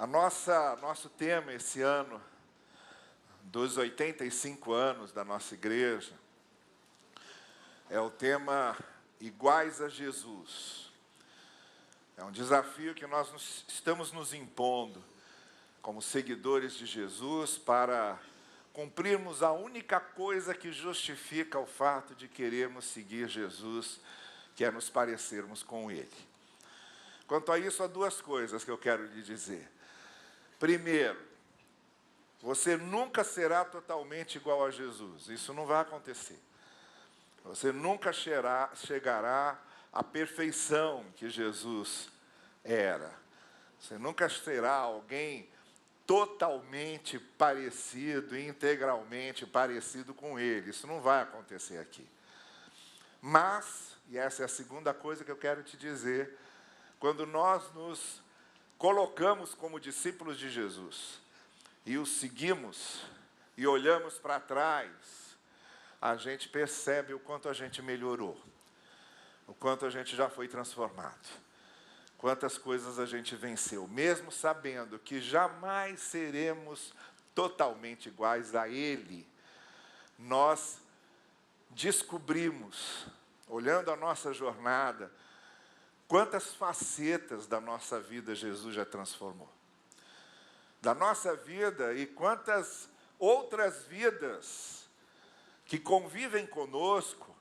Nosso tema esse ano, dos 85 anos da nossa igreja, é o tema Iguais a Jesus. É um desafio que nós estamos nos impondo como seguidores de Jesus para cumprirmos a única coisa que justifica o fato de querermos seguir Jesus, que é nos parecermos com Ele. Quanto a isso, há duas coisas que eu quero lhe dizer. Primeiro, você nunca será totalmente igual a Jesus. Isso não vai acontecer. Você nunca chegará à perfeição que Jesus era. Você nunca será alguém totalmente parecido, integralmente parecido com Ele. Isso não vai acontecer aqui. Mas, e essa é a segunda coisa que eu quero te dizer, quando nós nos colocamos como discípulos de Jesus e o seguimos e olhamos para trás, a gente percebe o quanto a gente melhorou, o quanto a gente já foi transformado, quantas coisas a gente venceu, mesmo sabendo que jamais seremos totalmente iguais a Ele. Nós descobrimos, olhando a nossa jornada, quantas facetas da nossa vida Jesus já transformou. Da nossa vida e quantas outras vidas que convivem conosco,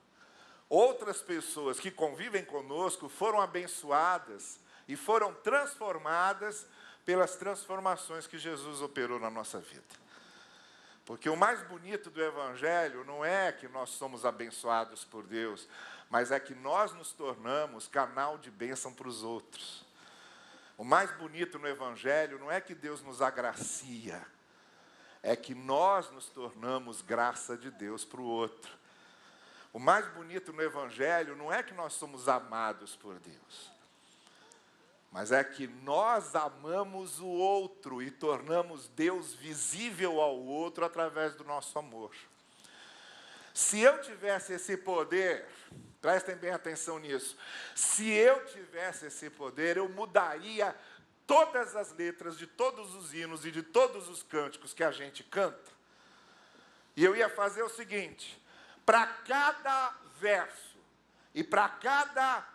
outras pessoas que convivem conosco foram abençoadas e foram transformadas pelas transformações que Jesus operou na nossa vida. Porque o mais bonito do Evangelho não é que nós somos abençoados por Deus, mas é que nós nos tornamos canal de bênção para os outros. O mais bonito no Evangelho não é que Deus nos agracia, é que nós nos tornamos graça de Deus para o outro. O mais bonito no Evangelho não é que nós somos amados por Deus, mas é que nós amamos o outro e tornamos Deus visível ao outro através do nosso amor. Se eu tivesse esse poder, prestem bem atenção nisso, se eu tivesse esse poder, eu mudaria todas as letras de todos os hinos e de todos os cânticos que a gente canta. E eu ia fazer o seguinte: para cada verso e para cada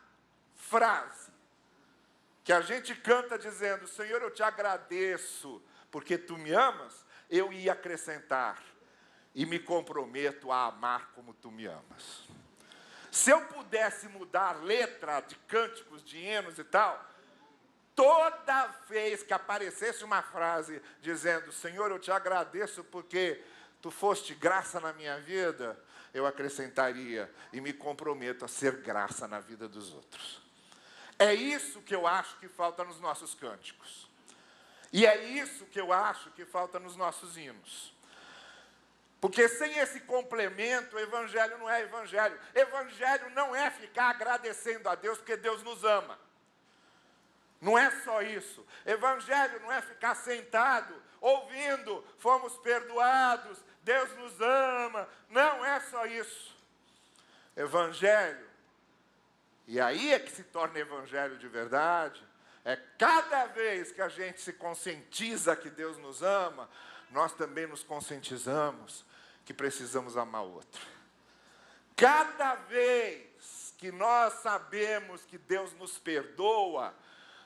frase que a gente canta dizendo, Senhor, eu te agradeço porque tu me amas, eu ia acrescentar, e me comprometo a amar como tu me amas. Se eu pudesse mudar letra de cânticos, de hinos e tal, toda vez que aparecesse uma frase dizendo, Senhor, eu te agradeço porque tu foste graça na minha vida, eu acrescentaria e me comprometo a ser graça na vida dos outros. É isso que eu acho que falta nos nossos cânticos. E é isso que eu acho que falta nos nossos hinos. Porque sem esse complemento, o Evangelho não é Evangelho. Evangelho não é ficar agradecendo a Deus porque Deus nos ama. Não é só isso. Evangelho não é ficar sentado, ouvindo, fomos perdoados, Deus nos ama. Não é só isso. Evangelho, e aí é que se torna Evangelho de verdade, é cada vez que a gente se conscientiza que Deus nos ama, nós também nos conscientizamos que precisamos amar o outro. Cada vez que nós sabemos que Deus nos perdoa,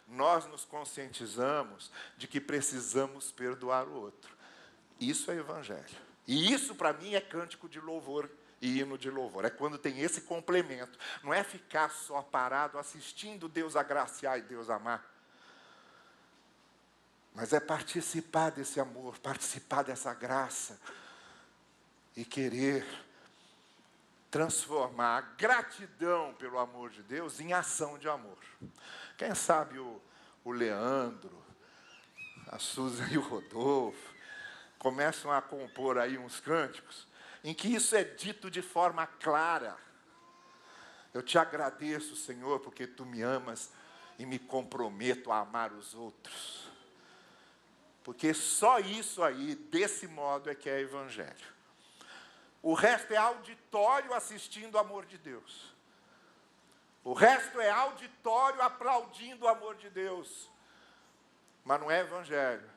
nós nos conscientizamos de que precisamos perdoar o outro. Isso é Evangelho. E isso, para mim, é cântico de louvor e hino de louvor. É quando tem esse complemento. Não é ficar só parado assistindo Deus agraciar e Deus amar. Mas é participar desse amor, participar dessa graça e querer transformar a gratidão pelo amor de Deus em ação de amor. Quem sabe o Leandro, a Susan e o Rodolfo começam a compor aí uns cânticos em que isso é dito de forma clara. Eu te agradeço, Senhor, porque tu me amas e me comprometo a amar os outros. Porque só isso aí, desse modo, é que é Evangelho. O resto é auditório assistindo o amor de Deus. O resto é auditório aplaudindo o amor de Deus. Mas não é evangelho.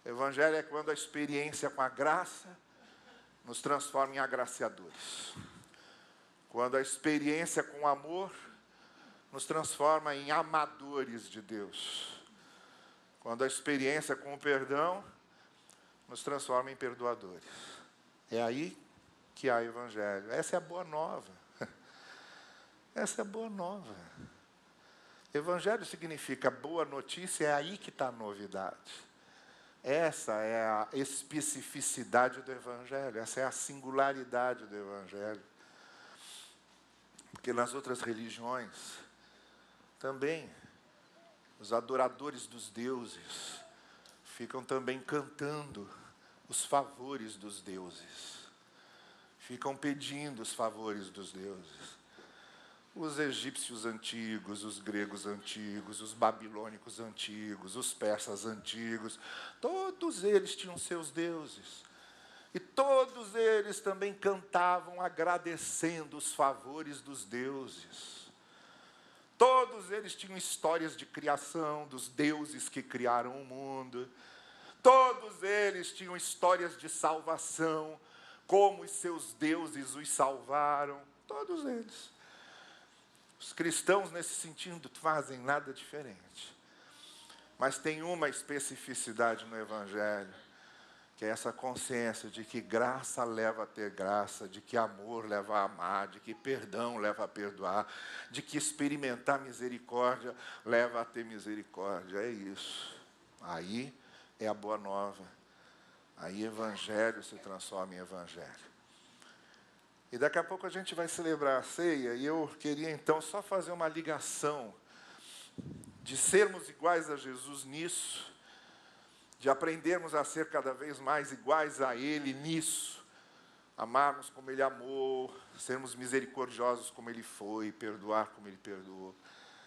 Evangelho é quando a experiência com a graça nos transforma em agraciadores. Quando a experiência com o amor nos transforma em amadores de Deus. Quando a experiência com o perdão nos transforma em perdoadores. É aí que há evangelho. Essa é a boa nova. Essa é a boa nova. Evangelho significa boa notícia, é aí que está a novidade. Essa é a especificidade do Evangelho, essa é a singularidade do Evangelho. Porque nas outras religiões, também, os adoradores dos deuses ficam também cantando os favores dos deuses. Ficam pedindo os favores dos deuses. Os egípcios antigos, os gregos antigos, os babilônicos antigos, os persas antigos, todos eles tinham seus deuses. E todos eles também cantavam agradecendo os favores dos deuses. Todos eles tinham histórias de criação, dos deuses que criaram o mundo. Todos eles tinham histórias de salvação, como os seus deuses os salvaram. Todos eles. Os cristãos, nesse sentido, fazem nada diferente. Mas tem uma especificidade no Evangelho, que é essa consciência de que graça leva a ter graça, de que amor leva a amar, de que perdão leva a perdoar, de que experimentar misericórdia leva a ter misericórdia. É isso. Aí é a boa nova. Aí Evangelho se transforma em Evangelho. E daqui a pouco a gente vai celebrar a ceia, e eu queria então só fazer uma ligação de sermos iguais a Jesus nisso, de aprendermos a ser cada vez mais iguais a Ele nisso, amarmos como Ele amou, sermos misericordiosos como Ele foi, perdoar como Ele perdoou,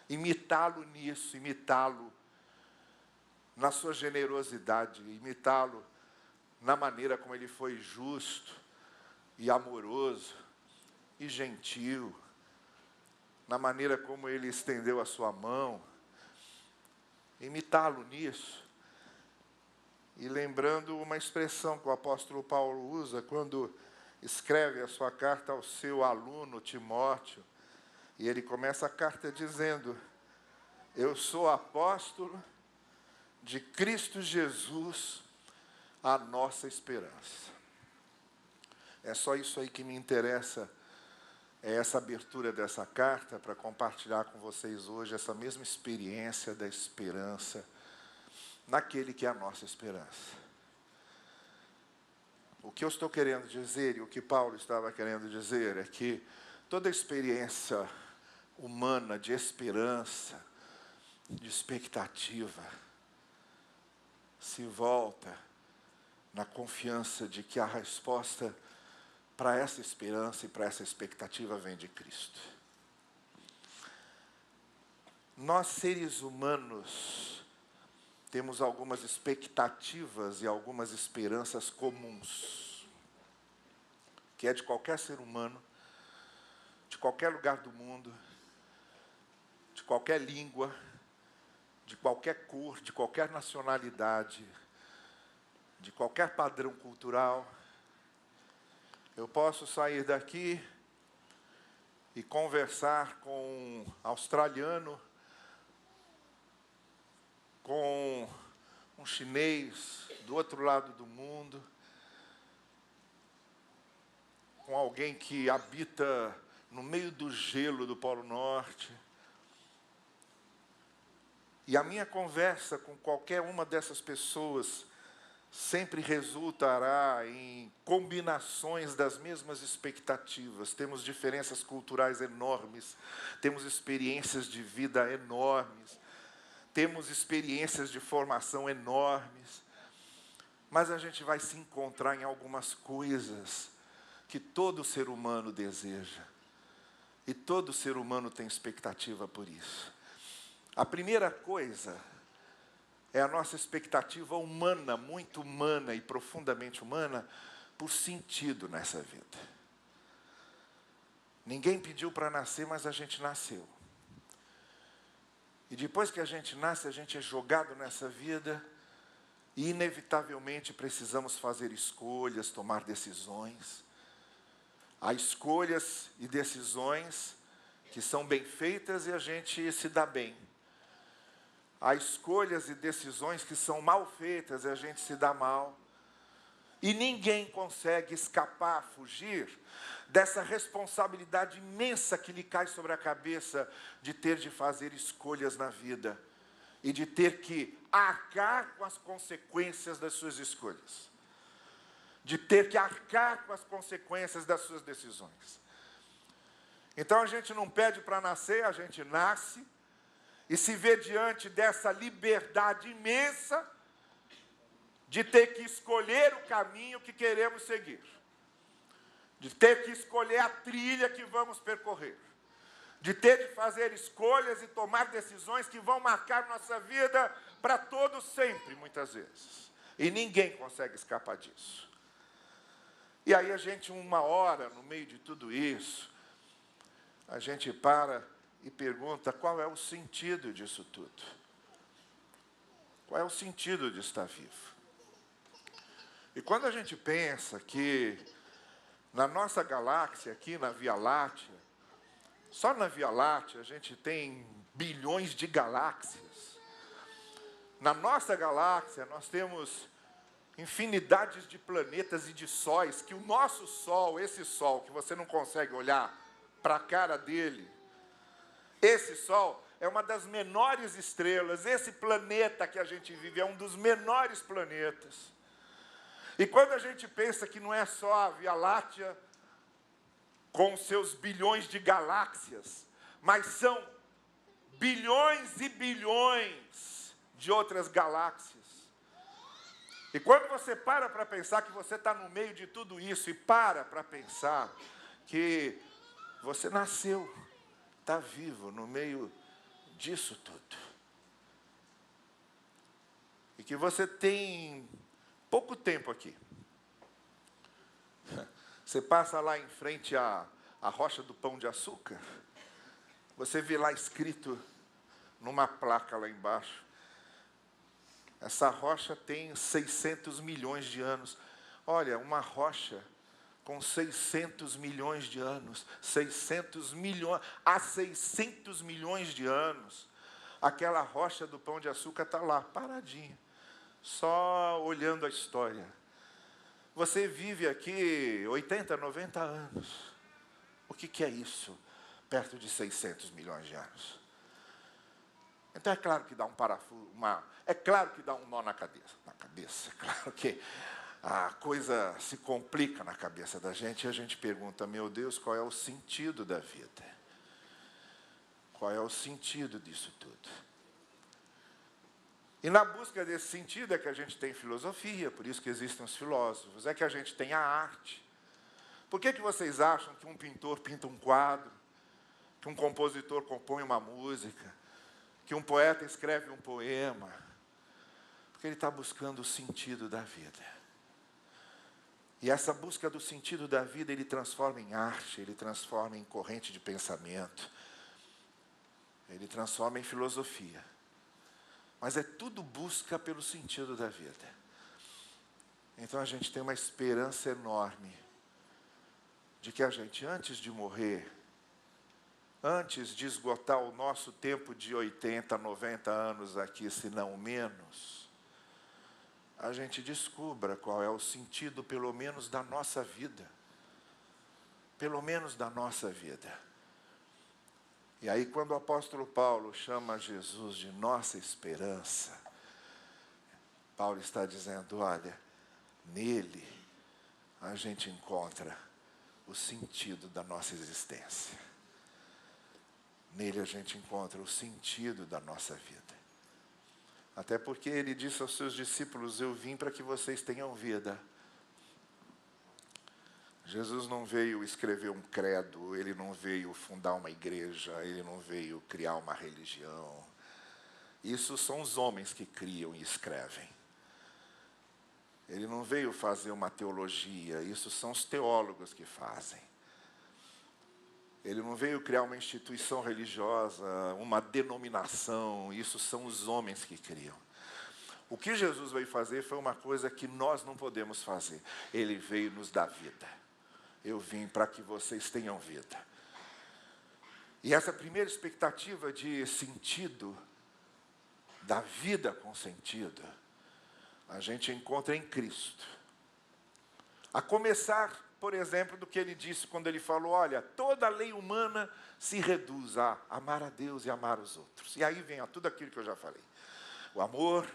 imitá-lo nisso, imitá-lo na sua generosidade, imitá-lo na maneira como Ele foi justo, e amoroso, e gentil, na maneira como Ele estendeu a sua mão, imitá-lo nisso, e lembrando uma expressão que o apóstolo Paulo usa, quando escreve a sua carta ao seu aluno Timóteo, e ele começa a carta dizendo: eu sou apóstolo de Cristo Jesus, a nossa esperança. É só isso aí que me interessa, é essa abertura dessa carta, para compartilhar com vocês hoje essa mesma experiência da esperança naquele que é a nossa esperança. O que eu estou querendo dizer, e o que Paulo estava querendo dizer, é que toda experiência humana de esperança, de expectativa, se volta na confiança de que a resposta para essa esperança e para essa expectativa vem de Cristo. Nós, seres humanos, temos algumas expectativas e algumas esperanças comuns, que é de qualquer ser humano, de qualquer lugar do mundo, de qualquer língua, de qualquer cor, de qualquer nacionalidade, de qualquer padrão cultural. Eu posso sair daqui e conversar com um australiano, com um chinês do outro lado do mundo, com alguém que habita no meio do gelo do Polo Norte. E a minha conversa com qualquer uma dessas pessoas sempre resultará em combinações das mesmas expectativas. Temos diferenças culturais enormes, temos experiências de vida enormes, temos experiências de formação enormes, mas a gente vai se encontrar em algumas coisas que todo ser humano deseja, e todo ser humano tem expectativa por isso. A primeira coisa é a nossa expectativa humana, muito humana e profundamente humana, por sentido nessa vida. Ninguém pediu para nascer, mas a gente nasceu. E depois que a gente nasce, a gente é jogado nessa vida e, inevitavelmente, precisamos fazer escolhas, tomar decisões. Há escolhas e decisões que são bem feitas e a gente se dá bem. Há escolhas e decisões que são mal feitas e a gente se dá mal. E ninguém consegue escapar, fugir dessa responsabilidade imensa que lhe cai sobre a cabeça de ter de fazer escolhas na vida e de ter que arcar com as consequências das suas escolhas, de ter que arcar com as consequências das suas decisões. Então a gente não pede para nascer, a gente nasce e se vê diante dessa liberdade imensa de ter que escolher o caminho que queremos seguir, de ter que escolher a trilha que vamos percorrer, de ter de fazer escolhas e tomar decisões que vão marcar nossa vida para todo sempre, muitas vezes. E ninguém consegue escapar disso. E aí a gente, uma hora, no meio de tudo isso, a gente para e pergunta qual é o sentido disso tudo. Qual é o sentido de estar vivo? E quando a gente pensa que na nossa galáxia, aqui na Via Láctea, só na Via Láctea a gente tem bilhões de galáxias. Na nossa galáxia nós temos infinidades de planetas e de sóis, que o nosso Sol, esse Sol que você não consegue olhar para a cara dele, esse Sol é uma das menores estrelas, esse planeta que a gente vive é um dos menores planetas. E quando a gente pensa que não é só a Via Láctea com seus bilhões de galáxias, mas são bilhões e bilhões de outras galáxias. E quando você para pensar que você está no meio de tudo isso e para pensar que você nasceu, está vivo no meio disso tudo. E que você tem pouco tempo aqui. Você passa lá em frente à Rocha do Pão de Açúcar, você vê lá escrito numa placa lá embaixo, essa rocha tem 600 milhões de anos. Olha, uma rocha com 600 milhões de anos, 600 milhões, há 600 milhões de anos, aquela rocha do Pão de Açúcar está lá, paradinha, só olhando a história. Você vive aqui 80, 90 anos. O que é isso? Perto de 600 milhões de anos. Então é claro que dá um parafuso, é claro que dá um nó na cabeça. É claro que a coisa se complica na cabeça da gente e a gente pergunta, meu Deus, qual é o sentido da vida? Qual é o sentido disso tudo? E na busca desse sentido é que a gente tem filosofia, por isso que existem os filósofos, é que a gente tem a arte. Por que vocês acham que um pintor pinta um quadro, que um compositor compõe uma música, que um poeta escreve um poema? Porque ele está buscando o sentido da vida. E essa busca do sentido da vida, ele transforma em arte, ele transforma em corrente de pensamento, ele transforma em filosofia. Mas é tudo busca pelo sentido da vida. Então a gente tem uma esperança enorme de que a gente, antes de morrer, antes de esgotar o nosso tempo de 80, 90 anos aqui, se não menos, a gente descubra qual é o sentido, pelo menos, da nossa vida. Pelo menos da nossa vida. E aí, quando o apóstolo Paulo chama Jesus de nossa esperança, Paulo está dizendo, olha, nele a gente encontra o sentido da nossa existência. Nele a gente encontra o sentido da nossa vida. Até porque ele disse aos seus discípulos, eu vim para que vocês tenham vida. Jesus não veio escrever um credo, ele não veio fundar uma igreja, ele não veio criar uma religião. Isso são os homens que criam e escrevem. Ele não veio fazer uma teologia, isso são os teólogos que fazem. Ele não veio criar uma instituição religiosa, uma denominação. Isso são os homens que criam. O que Jesus veio fazer foi uma coisa que nós não podemos fazer. Ele veio nos dar vida. Eu vim para que vocês tenham vida. E essa primeira expectativa de sentido, da vida com sentido, a gente encontra em Cristo. A começar, por exemplo, do que ele disse quando ele falou, olha, toda a lei humana se reduz a amar a Deus e amar os outros. E aí vem tudo aquilo que eu já falei. O amor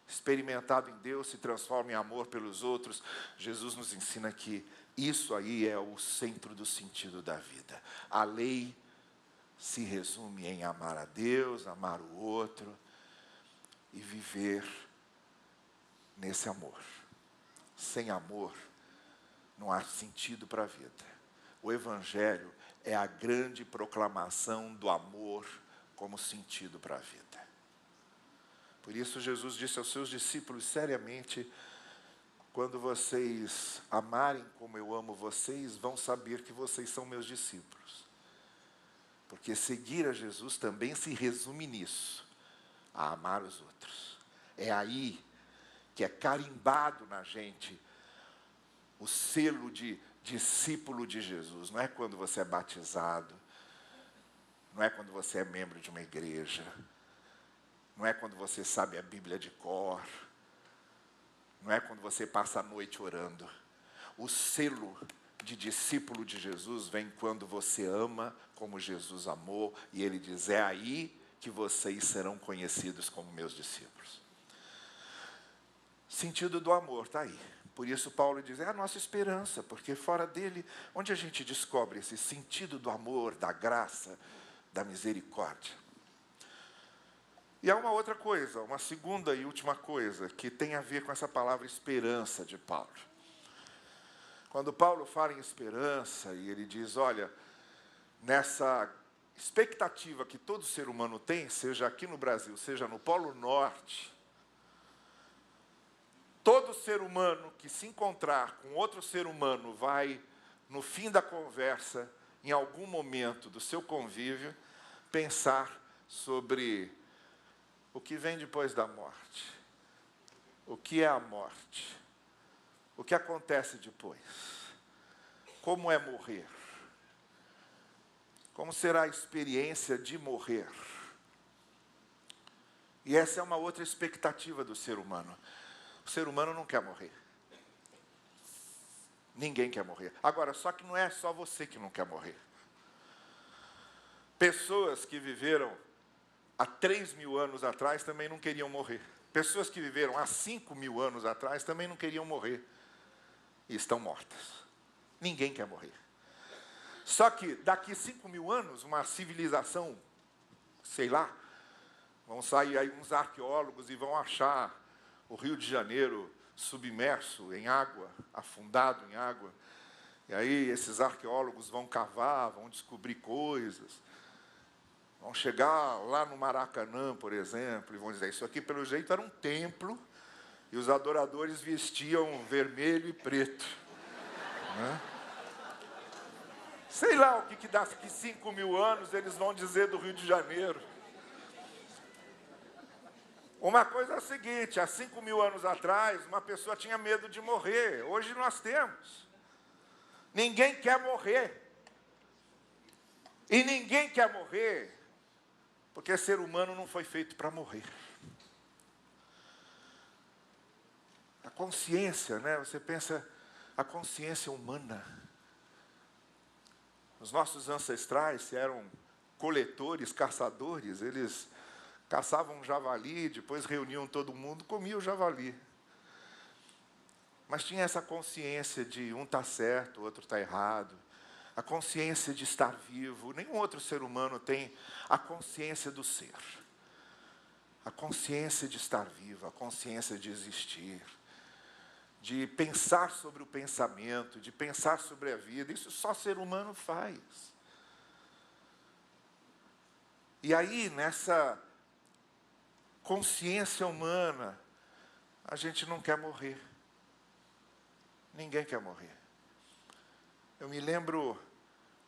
experimentado em Deus se transforma em amor pelos outros. Jesus nos ensina que isso aí é o centro do sentido da vida. A lei se resume em amar a Deus, amar o outro e viver nesse amor. Sem amor, não há sentido para a vida. O Evangelho é a grande proclamação do amor como sentido para a vida. Por isso Jesus disse aos seus discípulos seriamente, quando vocês amarem como eu amo vocês, vão saber que vocês são meus discípulos. Porque seguir a Jesus também se resume nisso, a amar os outros. É aí que é carimbado na gente o selo de discípulo de Jesus. Não é quando você é batizado, não é quando você é membro de uma igreja, não é quando você sabe a Bíblia de cor, não é quando você passa a noite orando. O selo de discípulo de Jesus vem quando você ama como Jesus amou, e ele diz, é aí que vocês serão conhecidos como meus discípulos. Sentido do amor, está aí. Por isso Paulo diz, é a nossa esperança, porque fora dele, onde a gente descobre esse sentido do amor, da graça, da misericórdia? E há uma outra coisa, uma segunda e última coisa, que tem a ver com essa palavra esperança de Paulo. Quando Paulo fala em esperança, e ele diz, olha, nessa expectativa que todo ser humano tem, seja aqui no Brasil, seja no Polo Norte, todo ser humano que se encontrar com outro ser humano vai, no fim da conversa, em algum momento do seu convívio, pensar sobre o que vem depois da morte. O que é a morte? O que acontece depois? Como é morrer? Como será a experiência de morrer? E essa é uma outra expectativa do ser humano. O ser humano não quer morrer. Ninguém quer morrer. Agora, só que não é só você que não quer morrer. Pessoas que viveram há 3.000 anos atrás também não queriam morrer. Pessoas que viveram há 5.000 anos atrás também não queriam morrer. E estão mortas. Ninguém quer morrer. Só que daqui 5.000 anos, uma civilização, sei lá, vão sair aí uns arqueólogos e vão achar o Rio de Janeiro submerso em água, afundado em água. E aí esses arqueólogos vão cavar, vão descobrir coisas. Vão chegar lá no Maracanã, por exemplo, e vão dizer, isso aqui pelo jeito era um templo, e os adoradores vestiam vermelho e preto. Né? Sei lá o que daqui 5.000 anos eles vão dizer do Rio de Janeiro. Uma coisa é a seguinte, há 5.000 anos atrás, uma pessoa tinha medo de morrer. Hoje nós temos. Ninguém quer morrer. E ninguém quer morrer, porque ser humano não foi feito para morrer. A consciência, né? Você pensa, a consciência humana. Os nossos ancestrais, se eram coletores, caçadores, eles caçavam um javali, depois reuniam todo mundo, comiam o javali. Mas tinha essa consciência de um está certo, o outro está errado. A consciência de estar vivo. Nenhum outro ser humano tem a consciência do ser. A consciência de estar vivo, a consciência de existir. De pensar sobre o pensamento, de pensar sobre a vida. Isso só ser humano faz. E aí, nessa consciência humana, a gente não quer morrer. Ninguém quer morrer. Eu me lembro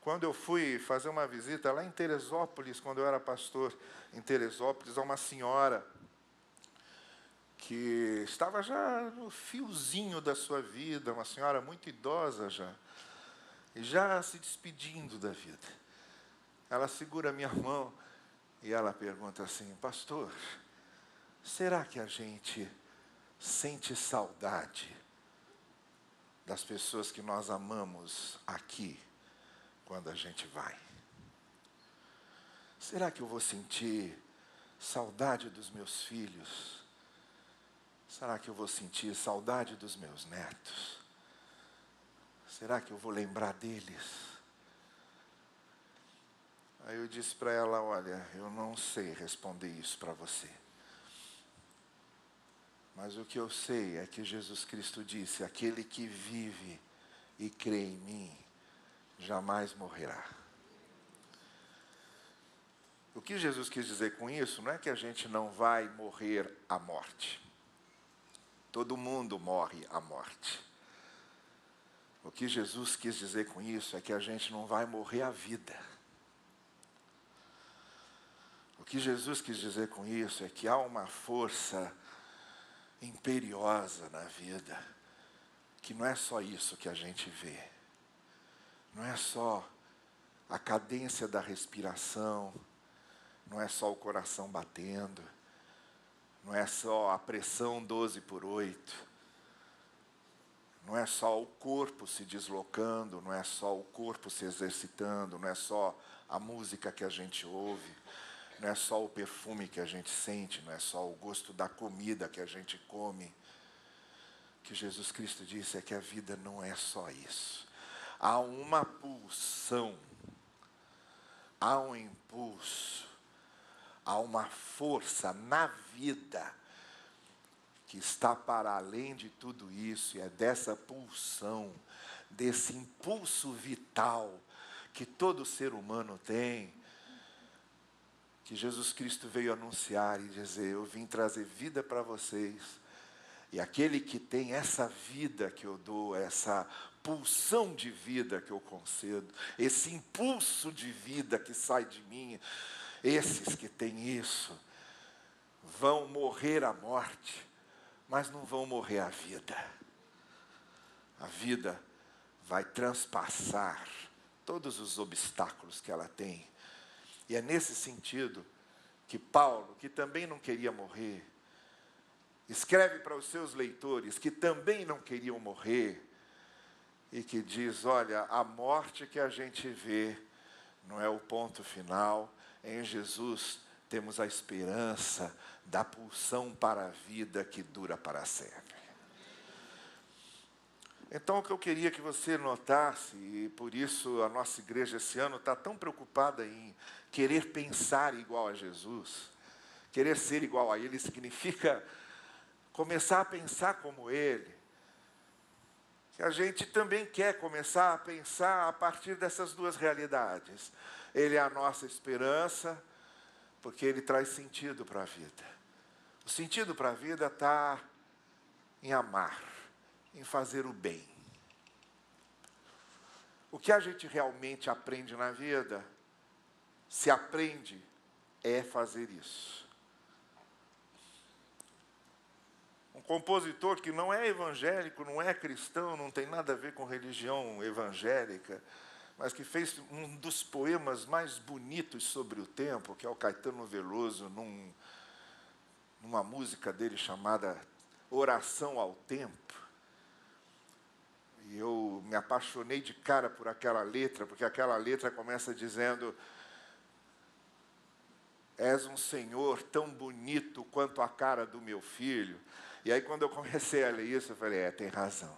quando eu fui fazer uma visita lá em Teresópolis, quando eu era pastor em Teresópolis, a uma senhora que estava já no fiozinho da sua vida, uma senhora muito idosa já, e já se despedindo da vida. Ela segura a minha mão e ela pergunta assim: pastor, será que a gente sente saudade das pessoas que nós amamos aqui quando a gente vai? Será que eu vou sentir saudade dos meus filhos? Será que eu vou sentir saudade dos meus netos? Será que eu vou lembrar deles? Aí eu disse para ela: olha, eu não sei responder isso para você. Mas o que eu sei é que Jesus Cristo disse: aquele que vive e crê em mim, jamais morrerá. O que Jesus quis dizer com isso não é que a gente não vai morrer à morte. Todo mundo morre à morte. O que Jesus quis dizer com isso é que a gente não vai morrer à vida. O que Jesus quis dizer com isso é que há uma força imperiosa na vida, que não é só isso que a gente vê. Não é só a cadência da respiração, não é só o coração batendo, não é só a pressão 12/8, não é só o corpo se deslocando, não é só o corpo se exercitando, não é só a música que a gente ouve, não é só o perfume que a gente sente, não é só o gosto da comida que a gente come. O que Jesus Cristo disse é que a vida não é só isso. Há uma pulsão, há um impulso, há uma força na vida que está para além de tudo isso, e é dessa pulsão, desse impulso vital que todo ser humano tem, que Jesus Cristo veio anunciar e dizer: eu vim trazer vida para vocês, e aquele que tem essa vida que eu dou, essa pulsão de vida que eu concedo, esse impulso de vida que sai de mim, esses que têm isso, vão morrer à morte, mas não vão morrer à vida. A vida vai transpassar todos os obstáculos que ela tem. E é nesse sentido que Paulo, que também não queria morrer, escreve para os seus leitores que também não queriam morrer, e que diz: olha, a morte que a gente vê não é o ponto final. Em Jesus temos a esperança da pulsão para a vida que dura para sempre. Então, o que eu queria que você notasse, e por isso a nossa igreja esse ano está tão preocupada em querer pensar igual a Jesus, querer ser igual a Ele, significa começar a pensar como Ele, que a gente também quer começar a pensar a partir dessas duas realidades. Ele é a nossa esperança, porque Ele traz sentido para a vida. O sentido para a vida está em amar, em fazer o bem. O que a gente realmente aprende na vida, se aprende, é fazer isso. Um compositor que não é evangélico, não é cristão, não tem nada a ver com religião evangélica, mas que fez um dos poemas mais bonitos sobre o tempo, que é o Caetano Veloso, numa música dele chamada Oração ao Tempo. E eu me apaixonei de cara por aquela letra, porque aquela letra começa dizendo: és um Senhor tão bonito quanto a cara do meu filho. E aí, quando eu comecei a ler isso, eu falei: tem razão.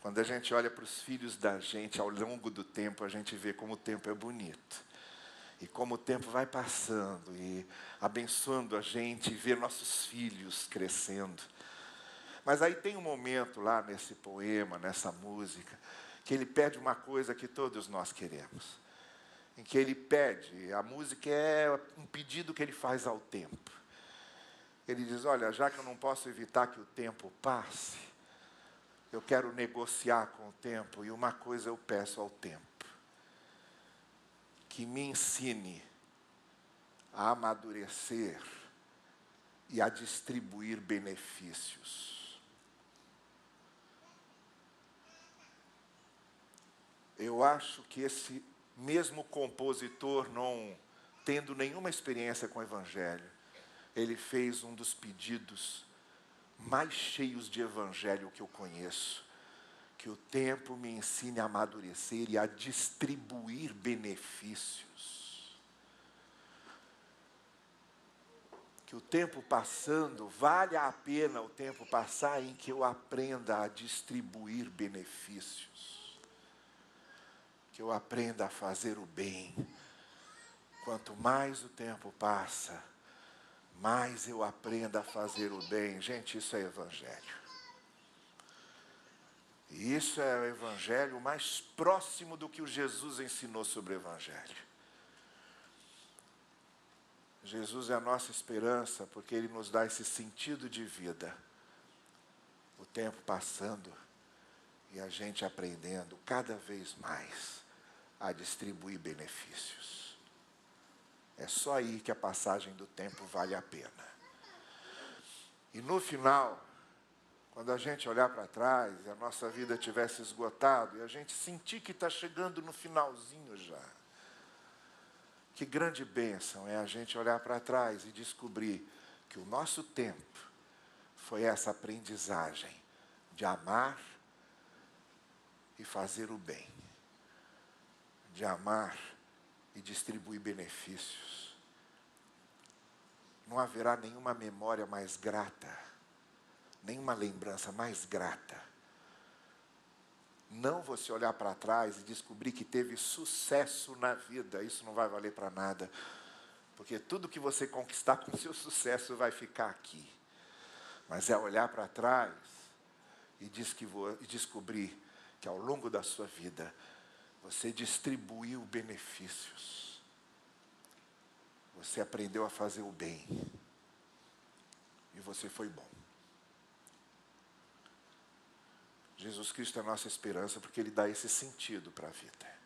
Quando a gente olha para os filhos da gente, ao longo do tempo, a gente vê como o tempo é bonito. E como o tempo vai passando e abençoando a gente, e vê nossos filhos crescendo. Mas aí tem um momento lá nesse poema, nessa música, que ele pede uma coisa que todos nós queremos. Em que ele pede, a música é um pedido que ele faz ao tempo. Ele diz: olha, já que eu não posso evitar que o tempo passe, eu quero negociar com o tempo, e uma coisa eu peço ao tempo: que me ensine a amadurecer e a distribuir benefícios. Eu acho que esse mesmo compositor, não tendo nenhuma experiência com o Evangelho, ele fez um dos pedidos mais cheios de Evangelho que eu conheço. Que o tempo me ensine a amadurecer e a distribuir benefícios. Que o tempo passando, valha a pena o tempo passar em que eu aprenda a distribuir benefícios. Que eu aprenda a fazer o bem. Quanto mais o tempo passa, mais eu aprendo a fazer o bem. Gente, isso é Evangelho. E isso é o Evangelho mais próximo do que o Jesus ensinou sobre o Evangelho. Jesus é a nossa esperança, porque Ele nos dá esse sentido de vida. O tempo passando e a gente aprendendo cada vez mais a distribuir benefícios. É só aí que a passagem do tempo vale a pena. E no final, quando a gente olhar para trás e a nossa vida tivesse esgotado e a gente sentir que está chegando no finalzinho já, que grande bênção é a gente olhar para trás e descobrir que o nosso tempo foi essa aprendizagem de amar e fazer o bem, de amar e distribuir benefícios. Não haverá nenhuma memória mais grata, nenhuma lembrança mais grata. Não você olhar para trás e descobrir que teve sucesso na vida, isso não vai valer para nada, porque tudo que você conquistar com seu sucesso vai ficar aqui. Mas é olhar para trás e descobrir que ao longo da sua vida, você distribuiu benefícios. Você aprendeu a fazer o bem. E você foi bom. Jesus Cristo é a nossa esperança, porque Ele dá esse sentido para a vida.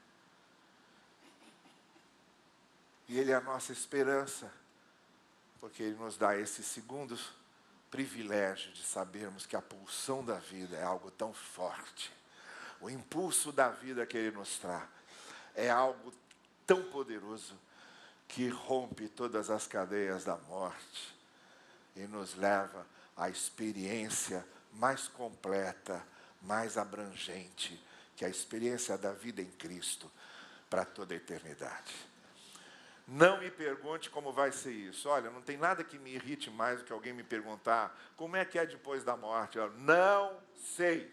E Ele é a nossa esperança, porque Ele nos dá esse segundo privilégio de sabermos que a pulsão da vida é algo tão forte. O impulso da vida que Ele nos traz é algo tão poderoso que rompe todas as cadeias da morte e nos leva à experiência mais completa, mais abrangente, que é a experiência da vida em Cristo para toda a eternidade. Não me pergunte como vai ser isso. Olha, não tem nada que me irrite mais do que alguém me perguntar como é que é depois da morte. Eu não sei.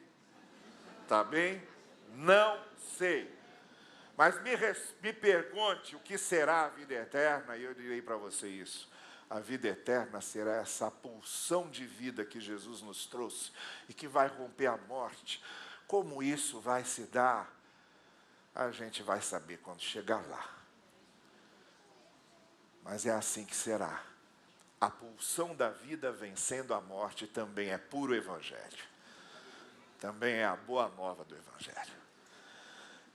Tá bem? Não sei. Mas me pergunte o que será a vida eterna, e eu direi para você isso. A vida eterna será essa pulsão de vida que Jesus nos trouxe e que vai romper a morte. Como isso vai se dar? A gente vai saber quando chegar lá. Mas é assim que será. A pulsão da vida vencendo a morte também é puro Evangelho. Também é a boa nova do Evangelho.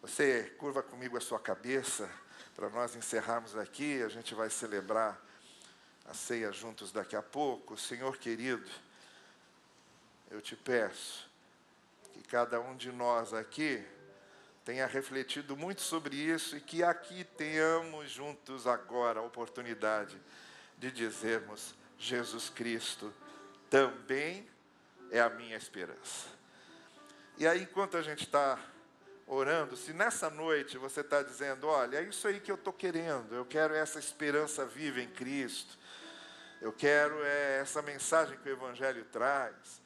Você curva comigo a sua cabeça, para nós encerrarmos aqui, a gente vai celebrar a ceia juntos daqui a pouco. Senhor querido, eu te peço que cada um de nós aqui tenha refletido muito sobre isso e que aqui tenhamos juntos agora a oportunidade de dizermos: Jesus Cristo também é a minha esperança. E aí, enquanto a gente está orando, se nessa noite você está dizendo: olha, é isso aí que eu estou querendo, eu quero essa esperança viva em Cristo, eu quero essa mensagem que o Evangelho traz,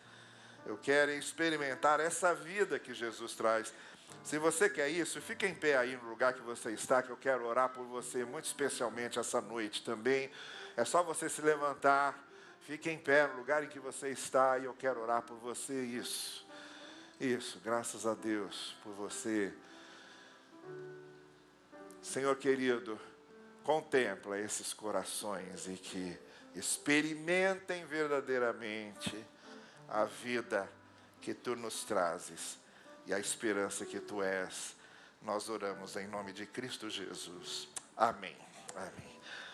eu quero experimentar essa vida que Jesus traz. Se você quer isso, fica em pé aí no lugar que você está, que eu quero orar por você, muito especialmente essa noite também. É só você se levantar, fique em pé no lugar em que você está e eu quero orar por você. Isso, graças a Deus por você. Senhor querido, contempla esses corações e que experimentem verdadeiramente a vida que Tu nos trazes e a esperança que Tu és. Nós oramos em nome de Cristo Jesus. Amém. Amém.